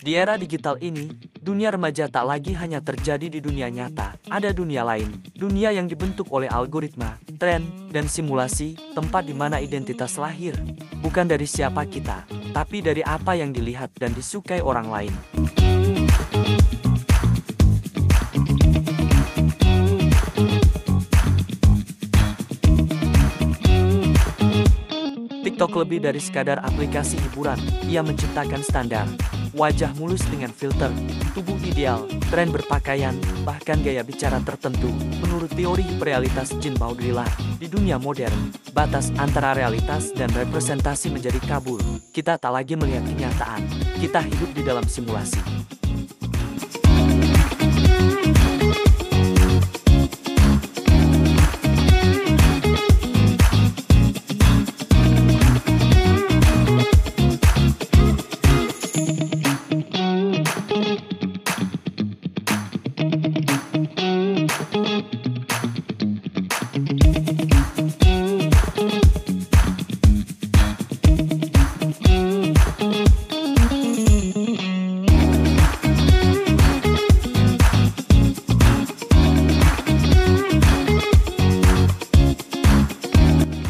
Di era digital ini, dunia remaja tak lagi hanya terjadi di dunia nyata. Ada dunia lain, dunia yang dibentuk oleh algoritma, tren, dan simulasi, tempat di mana identitas lahir. Bukan dari siapa kita, tapi dari apa yang dilihat dan disukai orang lain. TikTok lebih dari sekadar aplikasi hiburan. Ia menciptakan standar, wajah mulus dengan filter, tubuh ideal, tren berpakaian, bahkan gaya bicara tertentu. Menurut teori hiperrealitas Jean Baudrillard, di dunia modern, batas antara realitas dan representasi menjadi kabur. Kita tak lagi melihat kenyataan, kita hidup di dalam simulasi.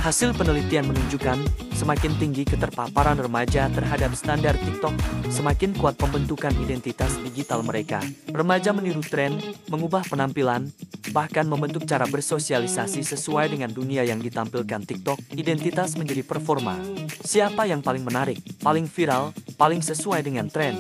Hasil penelitian menunjukkan, semakin tinggi keterpaparan remaja terhadap standar TikTok, semakin kuat pembentukan identitas digital mereka. Remaja meniru tren, mengubah penampilan, bahkan membentuk cara bersosialisasi sesuai dengan dunia yang ditampilkan TikTok. Identitas menjadi performa. Siapa yang paling menarik, paling viral, paling sesuai dengan tren.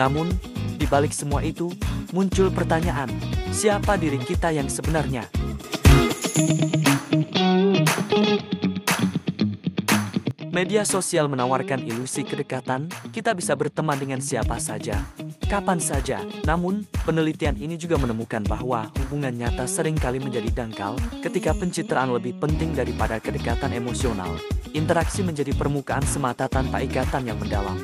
Namun, di balik semua itu, muncul pertanyaan, siapa diri kita yang sebenarnya? Media sosial menawarkan ilusi kedekatan, kita bisa berteman dengan siapa saja, kapan saja. Namun, penelitian ini juga menemukan bahwa hubungan nyata seringkali menjadi dangkal ketika pencitraan lebih penting daripada kedekatan emosional. Interaksi menjadi permukaan semata tanpa ikatan yang mendalam.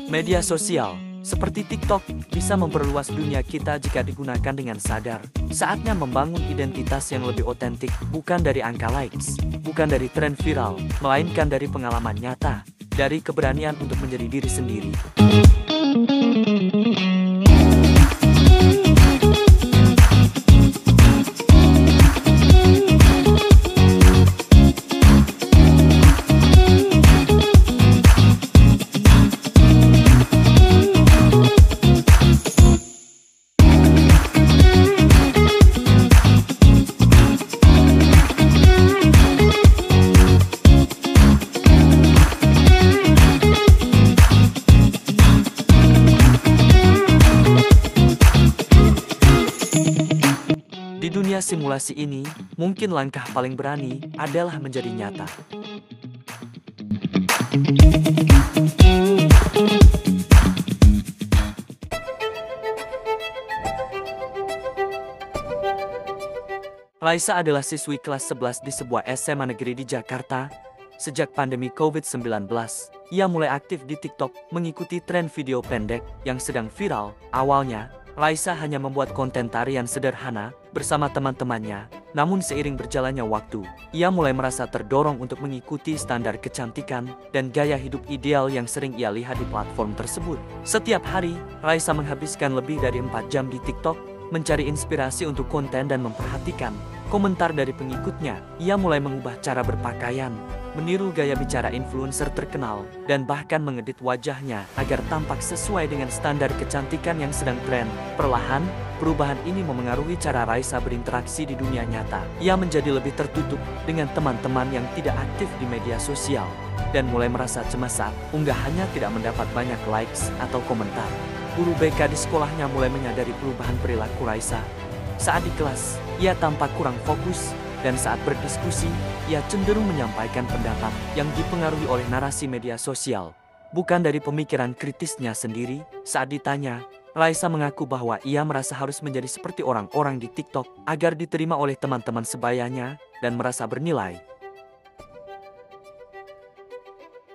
Media sosial, seperti TikTok, bisa memperluas dunia kita jika digunakan dengan sadar. Saatnya membangun identitas yang lebih otentik, bukan dari angka likes, bukan dari tren viral, melainkan dari pengalaman nyata, dari keberanian untuk menjadi diri sendiri. Di dunia simulasi ini, mungkin langkah paling berani adalah menjadi nyata. Raisa adalah siswi kelas 11 di sebuah SMA negeri di Jakarta. Sejak pandemi COVID-19, ia mulai aktif di TikTok mengikuti tren video pendek yang sedang viral. Awalnya, Raisa hanya membuat konten tarian sederhana bersama teman-temannya. Namun seiring berjalannya waktu, ia mulai merasa terdorong untuk mengikuti standar kecantikan dan gaya hidup ideal yang sering ia lihat di platform tersebut. Setiap hari, Raisa menghabiskan lebih dari 4 jam di TikTok, mencari inspirasi untuk konten dan memperhatikan komentar dari pengikutnya. Ia mulai mengubah cara berpakaian, meniru gaya bicara influencer terkenal, dan bahkan mengedit wajahnya agar tampak sesuai dengan standar kecantikan yang sedang tren. Perlahan, perubahan ini memengaruhi cara Raisa berinteraksi di dunia nyata. Ia menjadi lebih tertutup dengan teman-teman yang tidak aktif di media sosial, dan mulai merasa cemas saat unggahannya tidak mendapat banyak likes atau komentar. Guru BK di sekolahnya mulai menyadari perubahan perilaku Raisa. Saat di kelas, ia tampak kurang fokus, dan saat berdiskusi, ia cenderung menyampaikan pendapat yang dipengaruhi oleh narasi media sosial, bukan dari pemikiran kritisnya sendiri. Saat ditanya, Raisa mengaku bahwa ia merasa harus menjadi seperti orang-orang di TikTok agar diterima oleh teman-teman sebayanya dan merasa bernilai.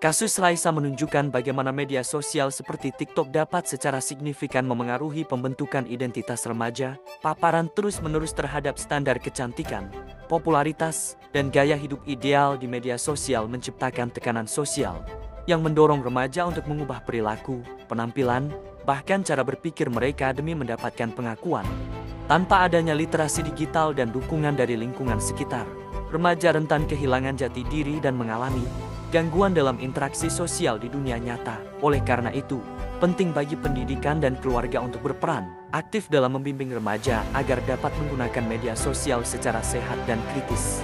Kasus Raisa menunjukkan bagaimana media sosial seperti TikTok dapat secara signifikan memengaruhi pembentukan identitas remaja. Paparan terus-menerus terhadap standar kecantikan, popularitas, dan gaya hidup ideal di media sosial menciptakan tekanan sosial yang mendorong remaja untuk mengubah perilaku, penampilan, bahkan cara berpikir mereka demi mendapatkan pengakuan. Tanpa adanya literasi digital dan dukungan dari lingkungan sekitar, remaja rentan kehilangan jati diri dan mengalami gangguan dalam interaksi sosial di dunia nyata. Oleh karena itu, penting bagi pendidikan dan keluarga untuk berperan aktif dalam membimbing remaja agar dapat menggunakan media sosial secara sehat dan kritis.